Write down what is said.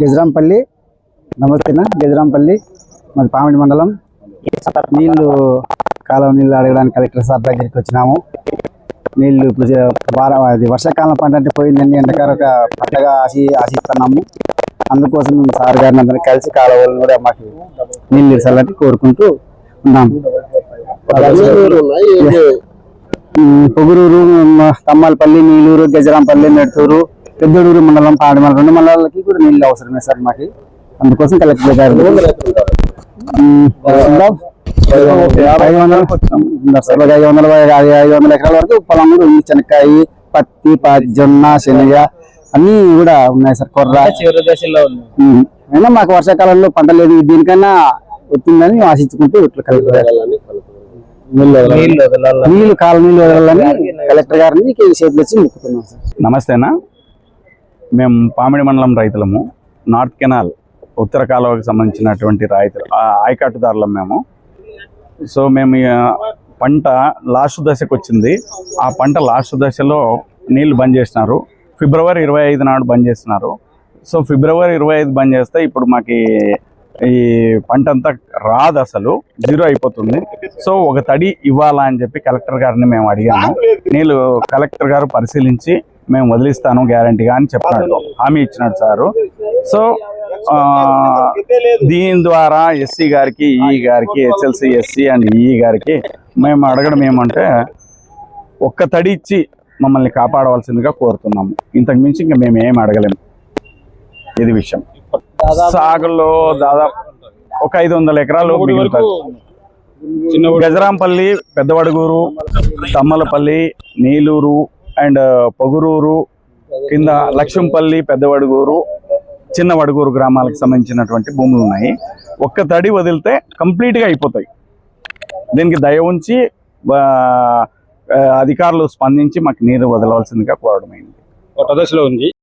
గజరాంపల్లి నమస్తేనా గజరాంపల్లి మరి పామిడి మండలం నీళ్లు కాలువ నీళ్లు అడగడానికి కలెక్టర్ సార్ దగ్గరికి వచ్చినాము. నీళ్లు ఇప్పుడు అది వర్షాకాలం పంట అంటే పోయిందండి, ఎండకాలం పంటగా ఆశిస్తున్నాము. అందుకోసం మేము సార్ గారిని అందరినీ కలిసి కాలువలను కూడా మాకు నీళ్ళు ఇవ్వాలని కోరుకుంటూ ఉన్నాము. పొగురూరు, తమ్మలపల్లి, నీలూరు, గజరాంపల్లి, మెడతూరు, పెద్దడూరు మండలం, పాడి మండలం 2 మండలాలకి కూడా నీళ్ళు అవసరమే సార్ మాకు. అందుకోసం కలెక్టర్ గారు 500 ఎకరాల వరకు పొలం కూడా ఉంది. చెనక్కాయ, పత్తి, జొన్న, శనగ అన్ని కూడా ఉన్నాయి సార్. కొర్ర అయినా మాకు వర్షాకాలంలో పంట లేదు, దీనికన్నా వచ్చిందని ఆశించుకుంటూ ఇట్లా కలెక్టర్ నీళ్లు కాల నీళ్ళు వదలాలని కలెక్టర్ గారిని చేతులు వచ్చి మొక్కుతున్నాం సార్. నమస్తేనా, మేము పామిడి మండలం రైతులము. నార్త్ కెనాల్ ఉత్తర కాలువకు సంబంధించినటువంటి రైతులు ఆయకట్టుదారులం మేము. సో మేము పంట లాస్ట్ దశకు వచ్చింది. ఆ పంట లాస్ట్ దశలో నీళ్లు బంద్ చేసినారు. ఫిబ్రవరి 25 నాడు బంద్ చేస్తున్నారు. సో ఫిబ్రవరి 25 బంద్ చేస్తే ఇప్పుడు మాకు ఈ పంట అంతా రాదు, అసలు జీరో అయిపోతుంది. సో ఒక తడి ఇవ్వాలా అని చెప్పి కలెక్టర్ గారిని మేము అడిగాము. నీళ్ళు కలెక్టర్ గారు పరిశీలించి మేము వదిలిస్తాను గ్యారంటీగా అని చెప్పినాడు, హామీ ఇచ్చినాడు సారు. సో దీని ద్వారా ఎస్సీ గారికి, ఈ గారికి, హెచ్ఎల్సి ఎస్సీ అండ్ ఈ గారికి మేము అడగడం ఏమంటే ఒక్క తడి ఇచ్చి మమ్మల్ని కాపాడవలసిందిగా కోరుతున్నాము. ఇంతకు మించి ఇంకా మేము ఏం అడగలేము. ఇది విషయం. సాగులో దాదాపు ఒక 500 ఎకరాలు మిగులుతుంది. గజరాంపల్లి, పెద్దవడుగూరు, తమ్మలపల్లి, నీలూరు అండ్ పొగురూరు కింద లక్ష్మంపల్లి, పెద్దవడుగూరు, చిన్న వడుగూరు గ్రామాలకు సంబంధించినటువంటి భూములు ఉన్నాయి. ఒక్క తడి వదిలితే కంప్లీట్గా అయిపోతాయి. దీనికి దయ ఉంచి అధికారులు స్పందించి మాకు నీరు వదలవలసిందిగా కోరడమైంది. ఒక దశలో ఉంది.